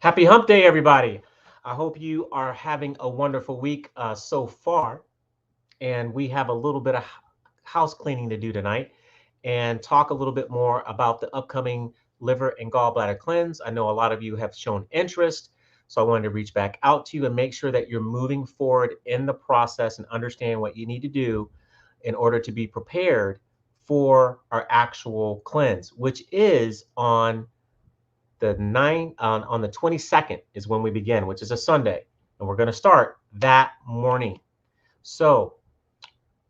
Happy hump day, everybody. I hope you are having a wonderful week so far. And we have a little bit of house cleaning to do tonight and talk a little bit more about the upcoming liver and gallbladder cleanse. I know a lot of you have shown interest. So I wanted to reach back out to you and make sure that you're moving forward in the process and understand what you need to do in order to be prepared for our actual cleanse, which is on the 22nd is when we begin, which is a Sunday, and we're going to start that morning. So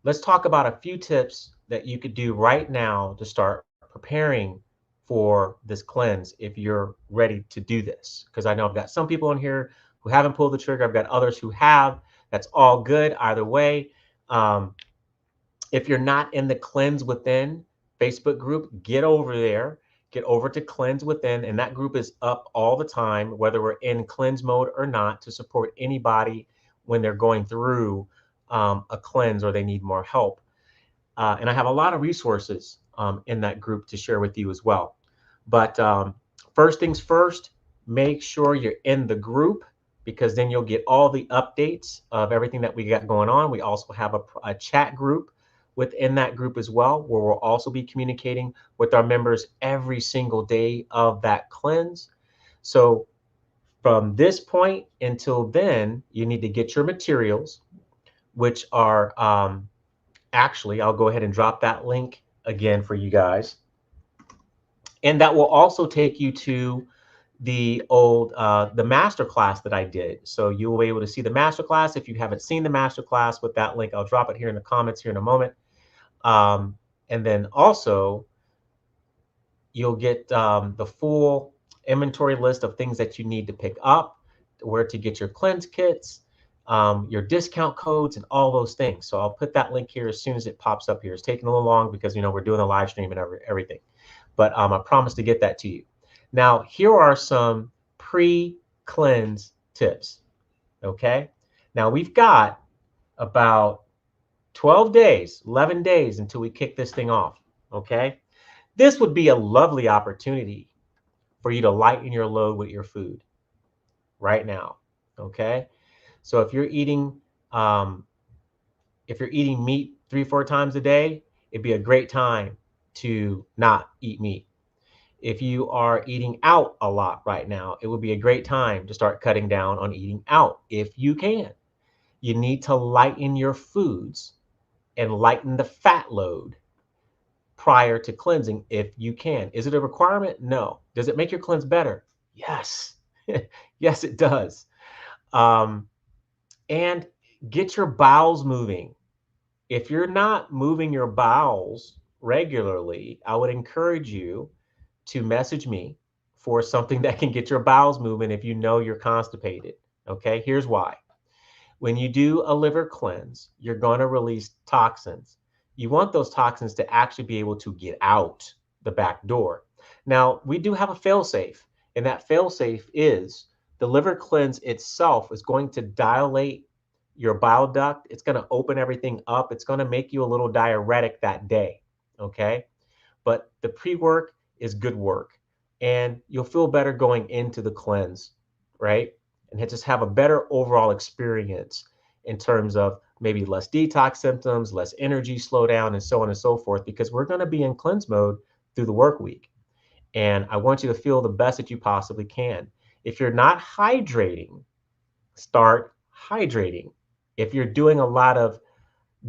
let's talk about a few tips that you could do right now to start preparing for this cleanse if you're ready to do this. Because I know I've got some people in here who haven't pulled the trigger. I've got others who have. That's all good either way. Um, if you're not in the Cleanse Within Facebook group, get over there. Get over to Cleanse Within, and that group is up all the time, whether we're in cleanse mode or not, to support anybody when they're going through a cleanse or they need more help. And I have a lot of resources in that group to share with you as well. But first things first, make sure you're in the group because then you'll get all the updates of everything that we got going on. We also have a chat group within that group as well, where we'll also be communicating with our members every single day of that cleanse. So from this point until then, you need to get your materials, which are actually, I'll go ahead and drop that link again for you guys. And that will also take you to the master class that I did. So you will be able to see the master class. If you haven't seen the master class with that link, I'll drop it here in the comments here in a moment. And then also you'll get the full inventory list of things that you need to pick up, where to get your cleanse kits, your discount codes, and all those things. So I'll put that link here as soon as it pops up here. It's taking a little long because we're doing a live stream and everything, but I promise to get that to you. Now here are some pre-cleanse tips. Okay, now we've got about 12 days, 11 days until we kick this thing off. Okay, this would be a lovely opportunity for you to lighten your load with your food right now. Okay, so um, if you're eating meat 3-4 times a day, it'd be a great time to not eat meat. If you are eating out a lot right now, it would be a great time to start cutting down on eating out if you can. You need to lighten your foods and lighten the fat load prior to cleansing if you can. Is it a requirement? No. Does it make your cleanse better? Yes. Yes, it does. Um, and get your bowels moving. If you're not moving your bowels regularly, I would encourage you to message me for something that can get your bowels moving if you know you're constipated. Okay, here's why. When you do a liver cleanse, you're going to release toxins. You want those toxins to actually be able to get out the back door. Now, we do have a fail-safe, and that fail-safe is the liver cleanse itself is going to dilate your bile duct. It's going to open everything up. It's going to make you a little diuretic that day. Okay. But the pre-work is good work, and you'll feel better going into the cleanse, right? And just have a better overall experience in terms of maybe less detox symptoms, less energy slowdown, and so on and so forth, because we're going to be in cleanse mode through the work week. And I want you to feel the best that you possibly can. If you're not hydrating, start hydrating. If you're doing a lot of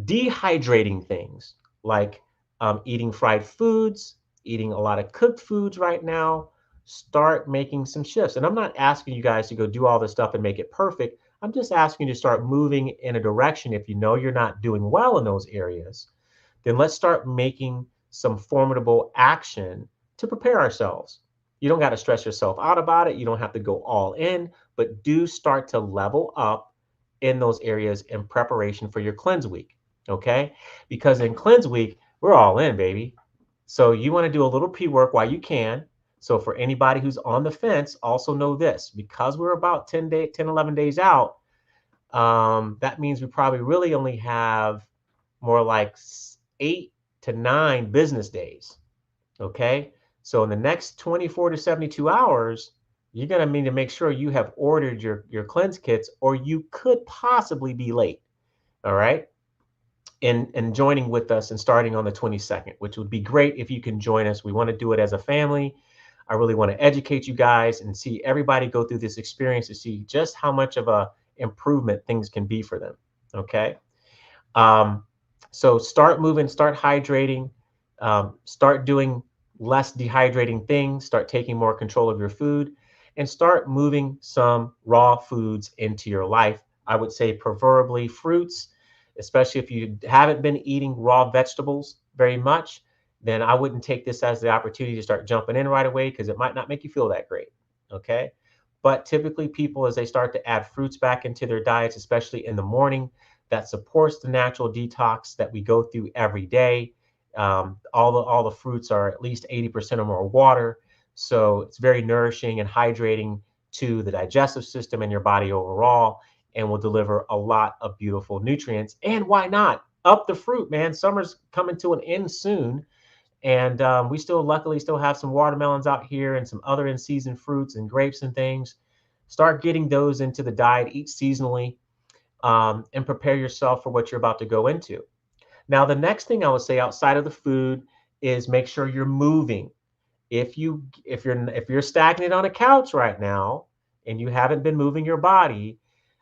dehydrating things like eating fried foods, eating a lot of cooked foods right now, start making some shifts. And I'm not asking you guys to go do all this stuff and make it perfect. I'm just asking you to start moving in a direction. If you know you're not doing well in those areas, then let's start making some formidable action to prepare ourselves. You don't got to stress yourself out about it. You don't have to go all in, but do start to level up in those areas in preparation for your cleanse week. Okay? Because in cleanse week, we're all in, baby. So you want to do a little pre-work while you can. So for anybody who's on the fence, also know this, because we're about 11 days out, that means we probably really only have more like 8 to 9 business days. Okay. So in the next 24 to 72 hours, you're going to need to make sure you have ordered your cleanse kits, or you could possibly be late. All right. And joining with us and starting on the 22nd, which would be great if you can join us. We want to do it as a family. I really want to educate you guys and see everybody go through this experience to see just how much of a improvement things can be for them. Okay. Um, so start moving, start hydrating, start doing less dehydrating things, start taking more control of your food, and start moving some raw foods into your life. I would say preferably fruits, especially if you haven't been eating raw vegetables very much, then I wouldn't take this as the opportunity to start jumping in right away because it might not make you feel that great. Okay. But typically, people, as they start to add fruits back into their diets, especially in the morning, that supports the natural detox that we go through every day. All the fruits are at least 80% or more water. So it's very nourishing and hydrating to the digestive system and your body overall, and will deliver a lot of beautiful nutrients. And why not? Up the fruit, man. Summer's coming to an end soon. And we still, luckily, still have some watermelons out here and some other in-season fruits and grapes and things. Start getting those into the diet, eat seasonally, and prepare yourself for what you're about to go into. Now, the next thing I would say outside of the food is make sure you're moving. If you're stagnant on a couch right now and you haven't been moving your body,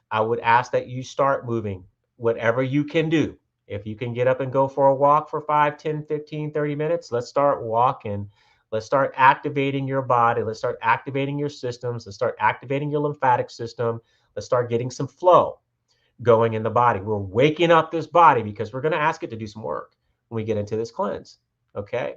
I would ask that you start moving whatever you can do. If you can get up and go for a walk for 5, 10, 15, 30 minutes, let's start walking. Let's start activating your body. Let's start activating your systems. Let's start activating your lymphatic system. Let's start getting some flow going in the body. We're waking up this body because we're going to ask it to do some work when we get into this cleanse. Okay.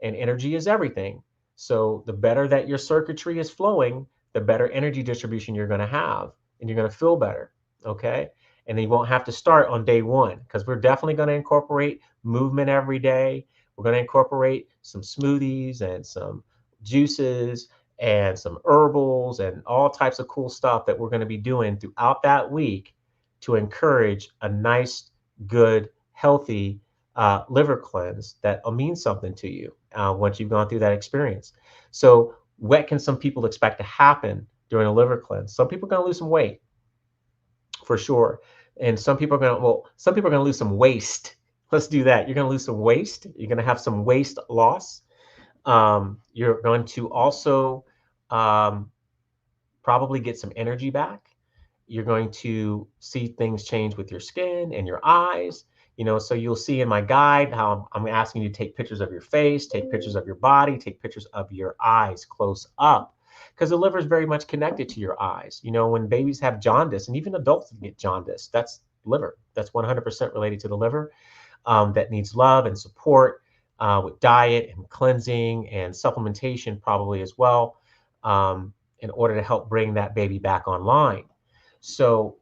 And energy is everything. So the better that your circuitry is flowing, the better energy distribution you're going to have, and you're going to feel better. Okay. And then you won't have to start on day one, because we're definitely going to incorporate movement every day. We're going to incorporate some smoothies and some juices and some herbals and all types of cool stuff that we're going to be doing throughout that week to encourage a nice, good, healthy liver cleanse that will mean something to you once you've gone through that experience. So what can some people expect to happen during a liver cleanse? Some people are going to lose some weight for sure. And some people are going to, well, some people are going to lose some waste. Let's do that. You're going to lose some waste. You're going to have some waste loss. You're going to also um, probably get some energy back. You're going to see things change with your skin and your eyes. So you'll see in my guide how I'm asking you to take pictures of your face, take pictures of your body, take pictures of your eyes close up, because the liver is very much connected to your eyes. When babies have jaundice, and even adults get jaundice, that's liver. That's 100% related to the liver, that needs love and support with diet and cleansing and supplementation probably as well, in order to help bring that baby back online. So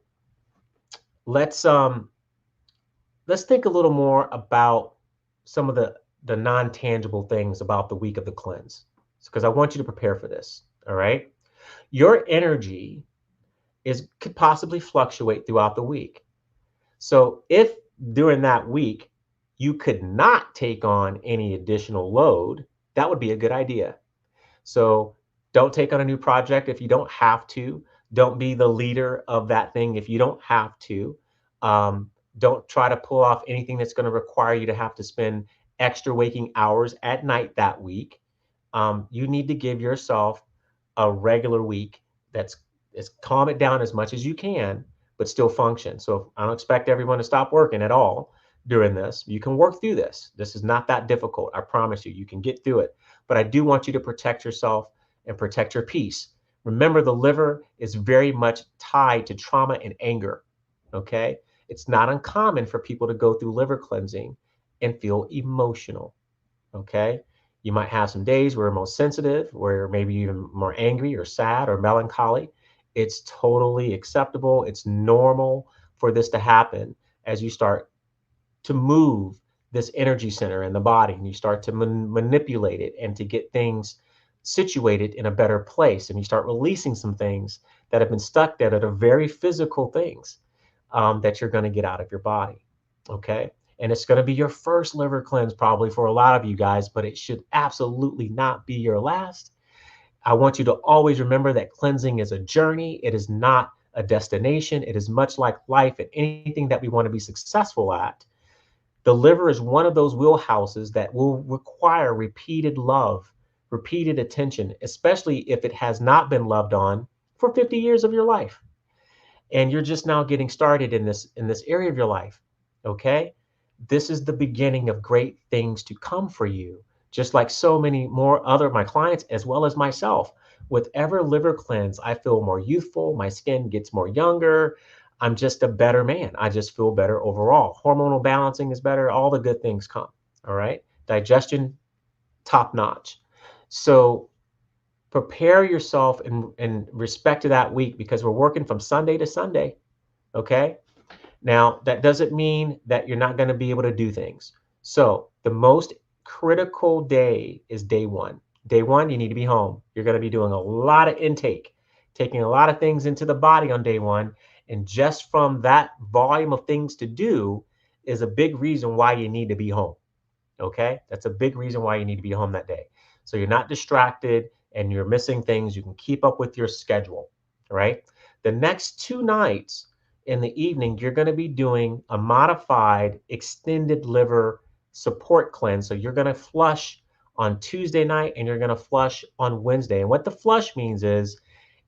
let's think a little more about some of the non-tangible things about the week of the cleanse, because I want you to prepare for this. All right. Your energy could possibly fluctuate throughout the week. So if during that week you could not take on any additional load, that would be a good idea. So don't take on a new project if you don't have to. Don't be the leader of that thing if you don't have to. Don't try to pull off anything that's going to require you to have to spend extra waking hours at night that week. You need to give yourself a regular week that's calm it down as much as you can, but still function. So I don't expect everyone to stop working at all during this. You can work through this. This is not that difficult. I promise you, you can get through it. But I do want you to protect yourself and protect your peace. Remember, the liver is very much tied to trauma and anger. Okay. It's not uncommon for people to go through liver cleansing and feel emotional. Okay. You might have some days where you're most sensitive, where maybe even more angry or sad or melancholy. It's totally acceptable. It's normal for this to happen as you start to move this energy center in the body, and you start to manipulate it and to get things situated in a better place. And you start releasing some things that have been stuck there that are very physical things, that you're going to get out of your body. Okay. And it's going to be your first liver cleanse probably for a lot of you guys, but it should absolutely not be your last. I want you to always remember that cleansing is a journey. It is not a destination. It is much like life and anything that we want to be successful at. The liver is one of those wheelhouses that will require repeated love, repeated attention, especially if it has not been loved on for 50 years of your life. And you're just now getting started in this area of your life. Okay? This is the beginning of great things to come for you. Just like so many more other my clients as well as myself. With every liver cleanse, I feel more youthful, my skin gets more younger. I'm just a better man. I just feel better overall. Hormonal balancing is better. All the good things come. All right. Digestion, top notch. So prepare yourself in respect to that week because we're working from Sunday to Sunday. Okay. Now, that doesn't mean that you're not going to be able to do things. So the most critical day is day one. Day one, you need to be home. You're going to be doing a lot of intake, taking a lot of things into the body on day one. And just from that volume of things to do is a big reason why you need to be home. Okay. That's a big reason why you need to be home that day. So you're not distracted and you're missing things. You can keep up with your schedule. Right. The next 2 nights in the evening, you're going to be doing a modified extended liver support cleanse. So you're going to flush on Tuesday night and you're going to flush on Wednesday. And what the flush means is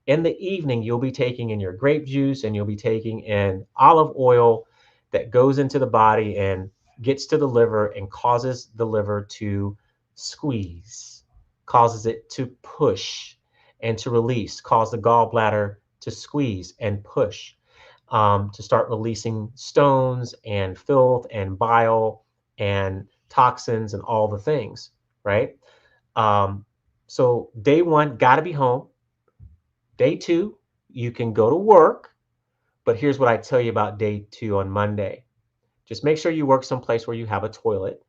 in the evening, you'll be taking in your grape juice and you'll be taking in olive oil that goes into the body and gets to the liver and causes the liver to squeeze, causes it to push and to release, cause the gallbladder to squeeze and push, to start releasing stones and filth and bile and toxins and all the things, right? Um, so day one, got to be home. Day two, you can go to work, but here's what I tell you about day two on Monday. Just make sure you work someplace where you have a toilet.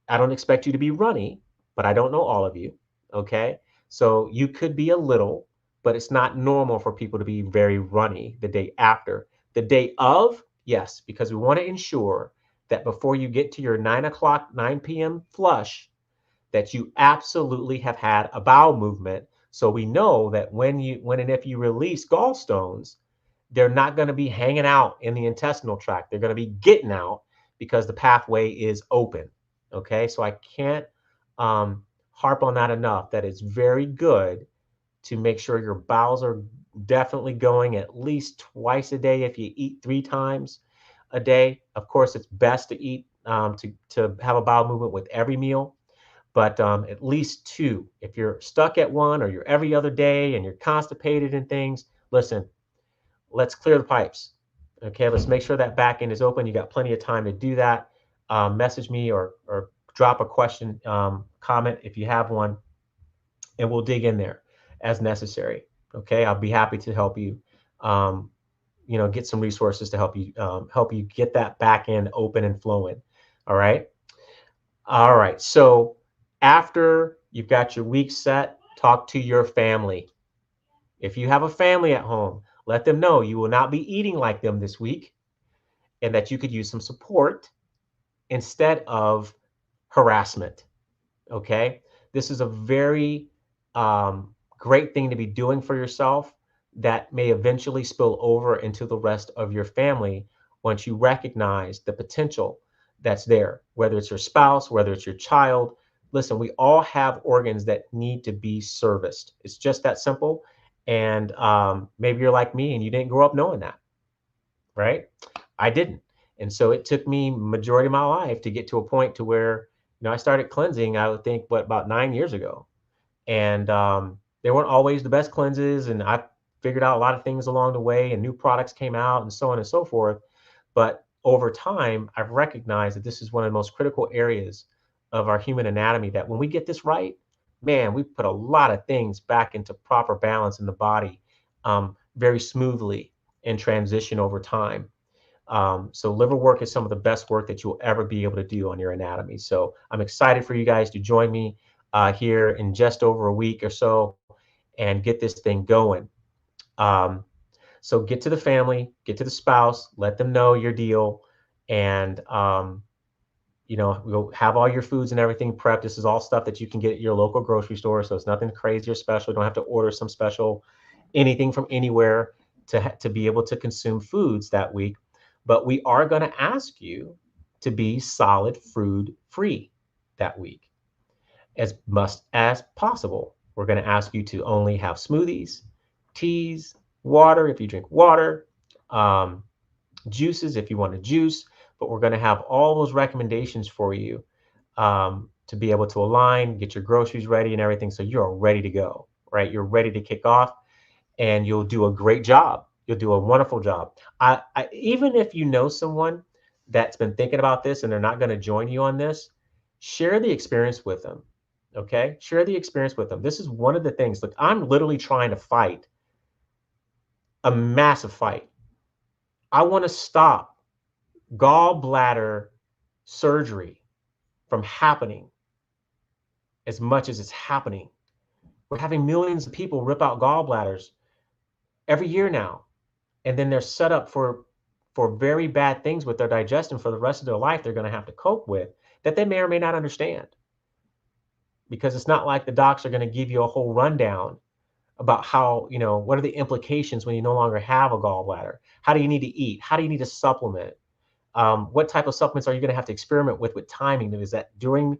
I don't expect you to be runny, but I don't know all of you. Okay. So you could be a little, but it's not normal for people to be very runny the day after. The day of, yes, because we want to ensure that before you get to your 9 o'clock, 9 p.m. flush, that you absolutely have had a bowel movement. So we know that when and if you release gallstones, they're not going to be hanging out in the intestinal tract. They're going to be getting out because the pathway is open. Okay, so I can't harp on that enough. That it's very good to make sure your bowels are definitely going at least twice a day. If you eat 3 times a day, of course, it's best to eat to have a bowel movement with every meal, but at least 2. If you're stuck at 1 or you're every other day and you're constipated and things, listen, let's clear the pipes. Okay, let's make sure that back end is open. You got plenty of time to do that. Message me or drop a question, comment if you have one, and we'll dig in there as necessary. Okay, I'll be happy to help you. Um, get some resources to help you get that back end open and flowing. All right. All right. So after you've got your week set, talk to your family. If you have a family at home, let them know you will not be eating like them this week and that you could use some support instead of harassment. Okay. This is a very great thing to be doing for yourself that may eventually spill over into the rest of your family once you recognize the potential that's there, whether it's your spouse, whether it's your child. Listen, we all have organs that need to be serviced. It's just that simple. And maybe you're like me and you didn't grow up knowing that, right? I didn't. And so it took me majority of my life to get to a point to where, I started cleansing, I would think, about 9 years ago. And they weren't always the best cleanses. And I figured out a lot of things along the way and new products came out and so on and so forth. But over time, I've recognized that this is one of the most critical areas of our human anatomy, that when we get this right, man, we put a lot of things back into proper balance in the body very smoothly and transition over time. So liver work is some of the best work that you'll ever be able to do on your anatomy. So I'm excited for you guys to join me here in just over a week or so and get this thing going. So get to the family, get to the spouse, let them know your deal, and We'll have all your foods and everything prepped. This is all stuff that you can get at your local grocery store. So it's nothing crazy or special. You don't have to order some special anything from anywhere to be able to consume foods that week. But we are going to ask you to be solid food free that week as much as possible. We're going to ask you to only have smoothies, teas, water if you drink water, um, juices if you want to juice, but we're going to have all those recommendations for you to be able to align, get your groceries ready and everything. So you're ready to go, right? You're ready to kick off and you'll do a great job. You'll do a wonderful job. Even if you know someone that's been thinking about this and they're not going to join you on this, share the experience with them. Okay? Share the experience with them. This is one of the things. Look, I'm literally trying to fight a massive fight. I want to stop gallbladder surgery from happening as much as it's happening. We're having millions of people rip out gallbladders every year now. And then they're set up for very bad things with their digestion for the rest of their life they're going to have to cope with that they may or may not understand. Because it's not like the docs are going to give you a whole rundown about how, what are the implications when you no longer have a gallbladder? How do you need to eat? How do you need to supplement? What type of supplements are you going to have to experiment with timing? Is that during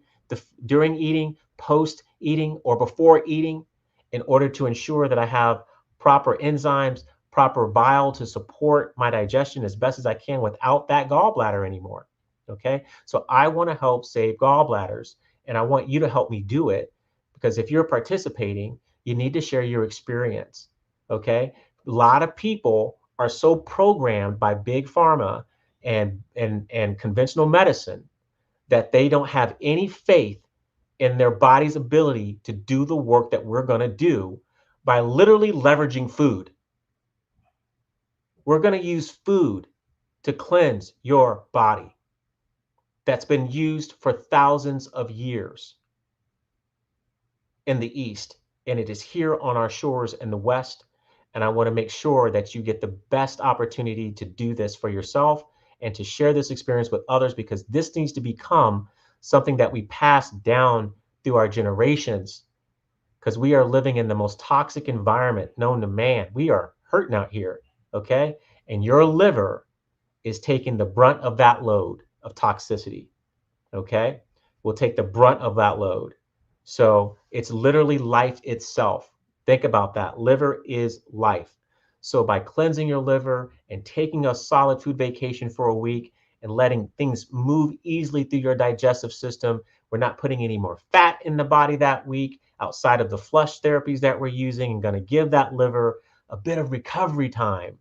eating, post eating, or before eating, in order to ensure that I have proper enzymes, proper bile to support my digestion as best as I can without that gallbladder anymore. Okay, so I want to help save gallbladders, and I want you to help me do it, because if you're participating, you need to share your experience. Okay, a lot of people are so programmed by big pharma and conventional medicine that they don't have any faith in their body's ability to do the work that we're going to do by literally leveraging food. We're going to use food to cleanse your body that's been used for thousands of years in the East, and it is here on our shores in the West. And I want to make sure that you get the best opportunity to do this for yourself and to share this experience with others, because this needs to become something that we pass down through our generations, because we are living in the most toxic environment known to man. We are hurting out here, okay? And your liver is taking the brunt of that load of toxicity, okay? We'll take the brunt of that load. So it's literally life itself. Think about that. Liver is life. So by cleansing your liver and taking a solid food vacation for a week and letting things move easily through your digestive system, we're not putting any more fat in the body that week outside of the flush therapies that we're using, and going to give that liver a bit of recovery time,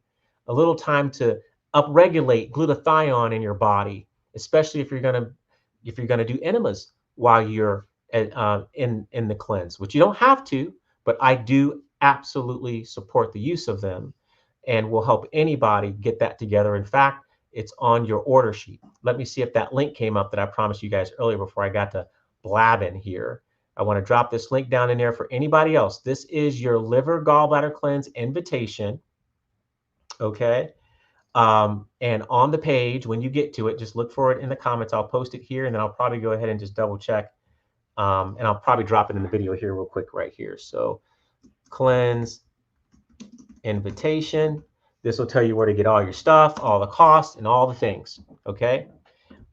a little time to upregulate glutathione in your body, especially if you're going to do enemas while you're in the cleanse, which you don't have to, but I do absolutely support the use of them, and will help anybody get that together. In fact, it's on your order sheet. Let me see if that link came up that I promised you guys earlier before I got to blabbing here. I want to drop this link down in there for anybody else. This is your liver gallbladder cleanse invitation. Okay. And on the page, when you get to it, just look for it in the comments. I'll post it here, and then I'll probably go ahead and just double check. And I'll probably drop it in the video here real quick right here. So cleanse invitation. This will tell you where to get all your stuff, all the costs, and all the things. Okay.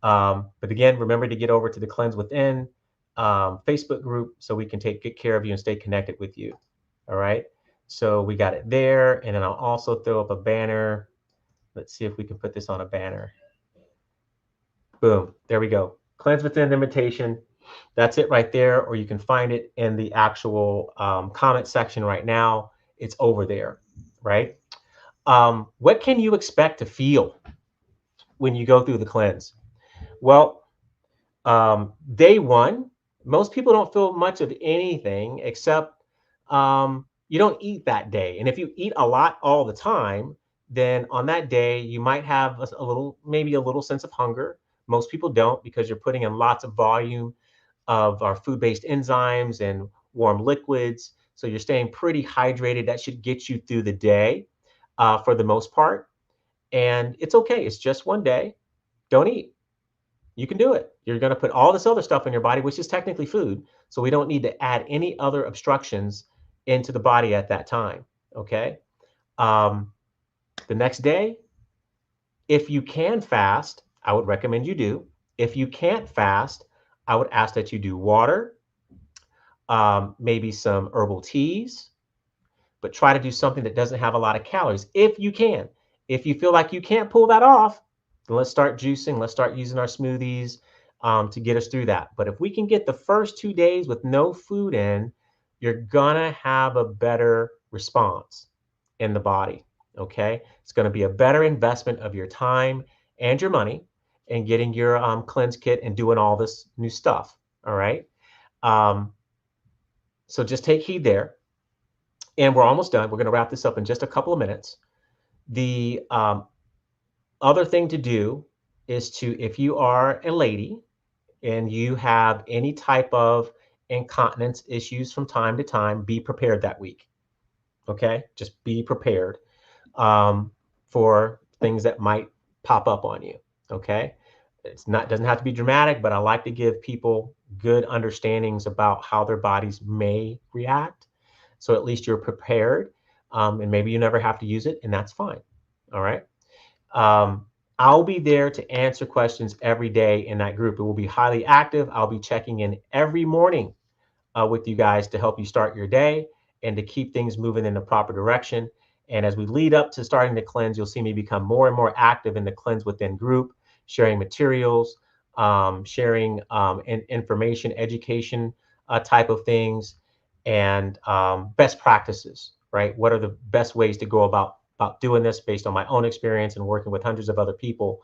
But again, remember to get over to the Cleanse Within Facebook group so we can take good care of you and stay connected with you. All right. So we got it there. And then I'll also throw up a banner. Let's see if we can put this on a banner. Boom. There we go. Cleanse Within invitation. That's it right there. Or you can find it in the actual comment section right now. It's over there, right? What can you expect to feel when you go through the cleanse? Well, day one, most people don't feel much of anything except you don't eat that day. And if you eat a lot all the time, then on that day, you might have maybe a little sense of hunger. Most people don't, because you're putting in lots of volume of our food-based enzymes and warm liquids. So you're staying pretty hydrated. That should get you through the day for the most part. And it's okay. It's just one day. Don't eat. You can do it. You're going to put all this other stuff in your body, which is technically food. So we don't need to add any other obstructions into the body at that time. Okay. Um, the next day, if you can fast, I would recommend you do. If you can't fast, I would ask that you do water, maybe some herbal teas, but try to do something that doesn't have a lot of calories if you can. If you feel like you can't pull that off, then let's start juicing. Let's start using our smoothies to get us through that. But if we can get the first 2 days with no food in, you're going to have a better response in the body. Okay. It's going to be a better investment of your time and your money in getting your cleanse kit and doing all this new stuff. All right. Um, so just take heed there. And we're almost done. We're going to wrap this up in just a couple of minutes. The other thing to do is to, if you are a lady and you have any type of incontinence issues from time to time, be prepared that week. Okay? Just be prepared for things that might pop up on you. Okay? Doesn't have to be dramatic, but I like to give people good understandings about how their bodies may react. So at least you're prepared, and maybe you never have to use it, and that's fine. All right. I'll be there to answer questions every day in that group. It will be highly active. I'll be checking in every morning with you guys to help you start your day and to keep things moving in the proper direction. And as we lead up to starting the cleanse, you'll see me become more and more active in the cleanse within group, sharing materials, sharing information, education type of things, and best practices, right? What are the best ways to go about doing this based on my own experience and working with hundreds of other people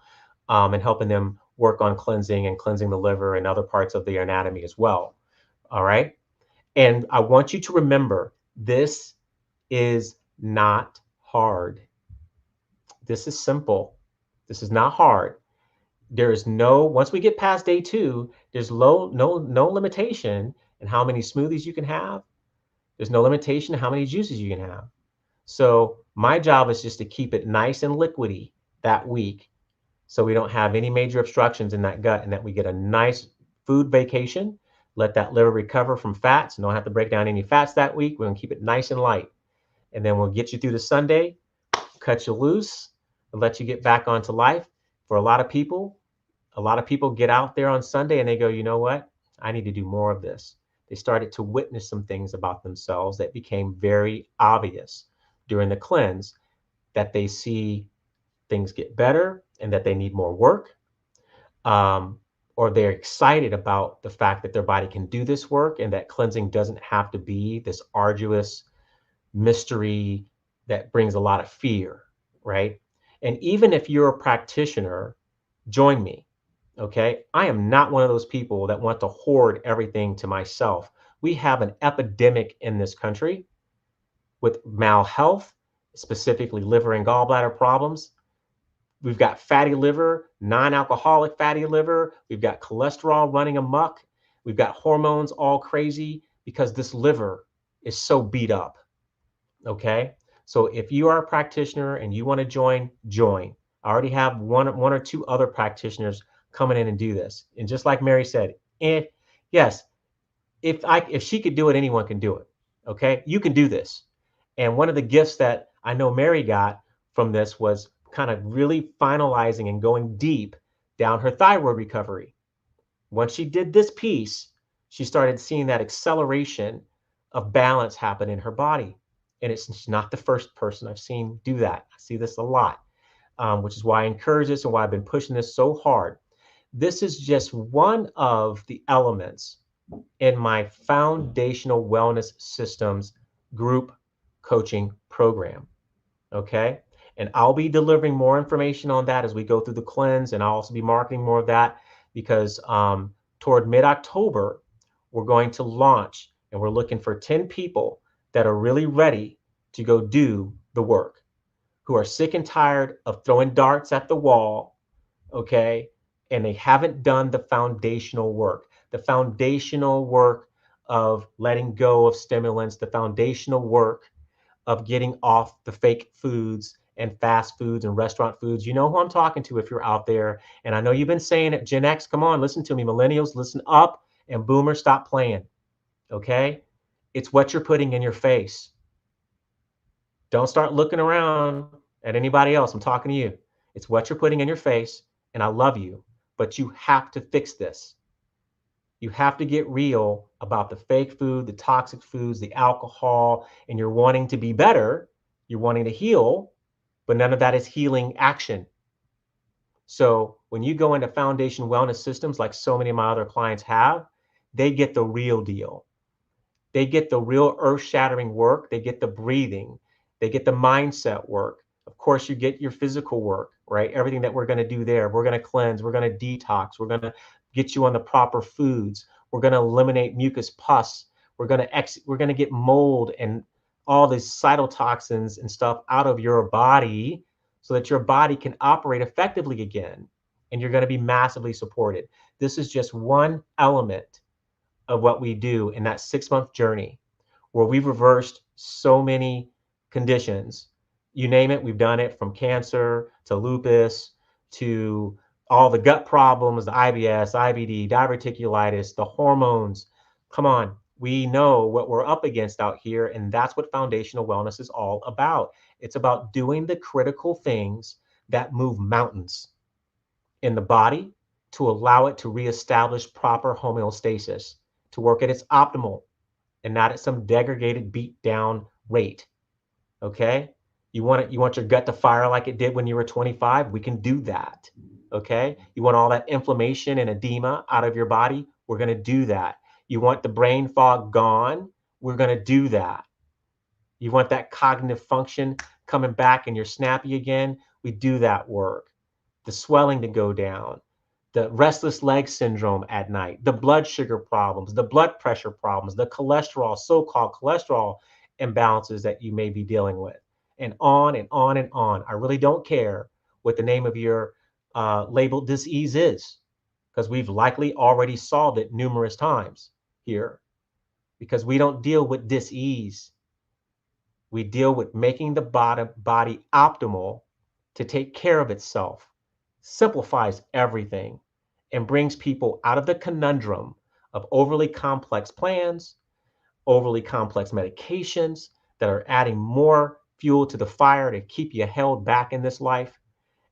and helping them work on cleansing and cleansing the liver and other parts of the anatomy as well. All right. And I want you to remember, this is not hard. This is simple. This is not hard. There is no, once we get past day 2, there's no limitation in how many smoothies you can have. There's no limitation in how many juices you can have. So my job is just to keep it nice and liquidy that week so we don't have any major obstructions in that gut and that we get a nice food vacation. Let that liver recover from fats and don't have to break down any fats that week. We're going to keep it nice and light. And then we'll get you through the Sunday, cut you loose, and let you get back onto life. For a lot of people get out there on Sunday and they go, you know what? I need to do more of this. They started to witness some things about themselves that became very obvious during the cleanse, that they see things get better and that they need more work. Or they're excited about the fact that their body can do this work and that cleansing doesn't have to be this arduous mystery that brings a lot of fear, right? And even if you're a practitioner, join me, okay? I am not one of those people that want to hoard everything to myself. We have an epidemic in this country with malhealth, specifically liver and gallbladder problems. We've got fatty liver, non-alcoholic fatty liver. We've got cholesterol running amok. We've got hormones all crazy because this liver is so beat up. Okay. So if you are a practitioner and you want to join, join. I already have one or two other practitioners coming in and do this. And just like Mary said, yes, if she could do it, anyone can do it. Okay. You can do this. And one of the gifts that I know Mary got from this was kind of really finalizing and going deep down her thyroid recovery. Once she did this piece, she started seeing that acceleration of balance happen in her body. And it's not the first person I've seen do that. I see this a lot, which is why I encourage this and why I've been pushing this so hard. This is just one of the elements in my foundational wellness systems group coaching program. Okay. And I'll be delivering more information on that as we go through the cleanse. And I'll also be marketing more of that because toward mid-October, we're going to launch and we're looking for 10 people that are really ready to go do the work, who are sick and tired of throwing darts at the wall. Okay. And they haven't done the foundational work of letting go of stimulants, the foundational work of getting off the fake foods and fast foods and restaurant foods. You know who I'm talking to if you're out there. And I know you've been saying it. Gen X, come on, listen to me. Millennials, listen up. And boomers, stop playing. Okay? It's what you're putting in your face. Don't start looking around at anybody else. I'm talking to you. It's what you're putting in your face. And I love you. But you have to fix this. You have to get real about the fake food, the toxic foods, the alcohol, and you're wanting to be better. You're wanting to heal, but none of that is healing action. So when you go into foundation wellness systems like so many of my other clients have, they get the real deal. They get the real earth-shattering work. They get the breathing. They get the mindset work. Of course, you get your physical work, right? Everything that we're going to do there. We're going to cleanse. We're going to detox. We're going to get you on the proper foods. We're going to eliminate mucus pus. We're going to get mold and all these cytotoxins and stuff out of your body so that your body can operate effectively again. And you're going to be massively supported. This is just one element of what we do in that 6-month journey where we've reversed so many conditions. You name it, we've done it, from cancer to lupus to all the gut problems, the IBS, IBD, diverticulitis, the hormones. Come on, we know what we're up against out here, and that's what foundational wellness is all about. It's about doing the critical things that move mountains in the body to allow it to reestablish proper homeostasis, to work at its optimal and not at some degraded, beat down rate. Okay? You want your gut to fire like it did when you were 25? We can do that. Okay? You want all that inflammation and edema out of your body? We're going to do that. You want the brain fog gone? We're going to do that. You want that cognitive function coming back and you're snappy again? We do that work. The swelling to go down, the restless leg syndrome at night, the blood sugar problems, the blood pressure problems, the cholesterol, so-called cholesterol imbalances that you may be dealing with, and on and on and on. I really don't care what the name of your labeled disease is, because we've likely already solved it numerous times here, because we don't deal with disease. We deal with making the body optimal to take care of itself, simplifies everything, and brings people out of the conundrum of overly complex plans, overly complex medications that are adding more fuel to the fire to keep you held back in this life.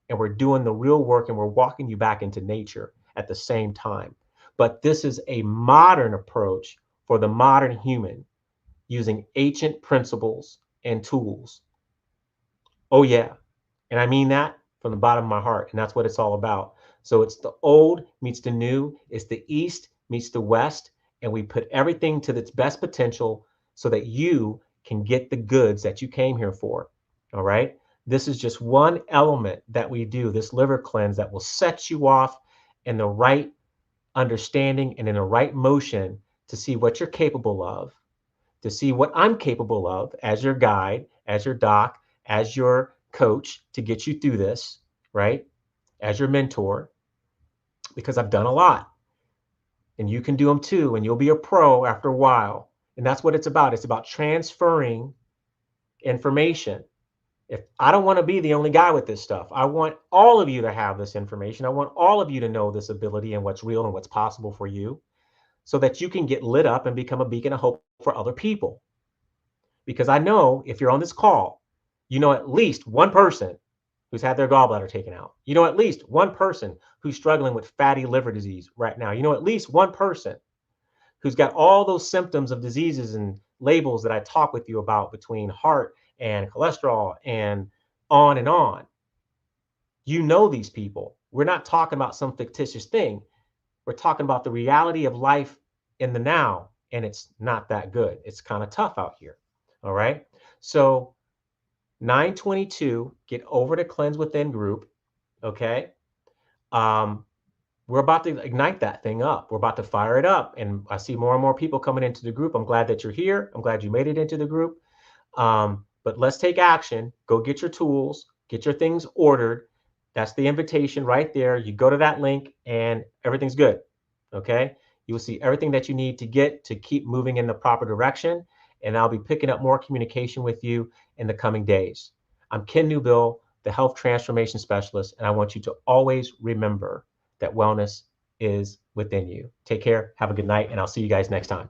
And we're doing the real work and we're walking you back into nature at the same time. But this is a modern approach for the modern human using ancient principles and tools. Oh, yeah. And I mean that from the bottom of my heart. And that's what it's all about. So it's the old meets the new. It's the East meets the West. And we put everything to its best potential so that you can get the goods that you came here for. All right. This is just one element that we do, this liver cleanse, that will set you off in the right understanding and in the right motion to see what you're capable of, to see what I'm capable of as your guide, as your doc, as your coach to get you through this, right? As your mentor, because I've done a lot and you can do them too. And you'll be a pro after a while. And that's what it's about. It's about transferring information. If I don't want to be the only guy with this stuff, I want all of you to have this information. I want all of you to know this ability and what's real and what's possible for you so that you can get lit up and become a beacon of hope for other people. Because I know if you're on this call, you know at least one person who's had their gallbladder taken out. You know at least one person who's struggling with fatty liver disease right now. You know at least one person who's got all those symptoms of diseases and labels that I talk with you about between heart and cholesterol and on and on. You know these people. We're not talking about some fictitious thing. We're talking about the reality of life in the now, and it's not that good. It's kind of tough out here. All right. So 9/22, get over to Cleanse Within group. Okay. We're about to ignite that thing up. We're about to fire it up. And I see more and more people coming into the group. I'm glad that you're here. I'm glad you made it into the group. But let's take action. Go get your tools, get your things ordered. That's the invitation right there. You go to that link and everything's good. Okay. You will see everything that you need to get to keep moving in the proper direction. And I'll be picking up more communication with you in the coming days. I'm Ken Newbill, the Health Transformation Specialist, and I want you to always remember that wellness is within you. Take care, have a good night, and I'll see you guys next time.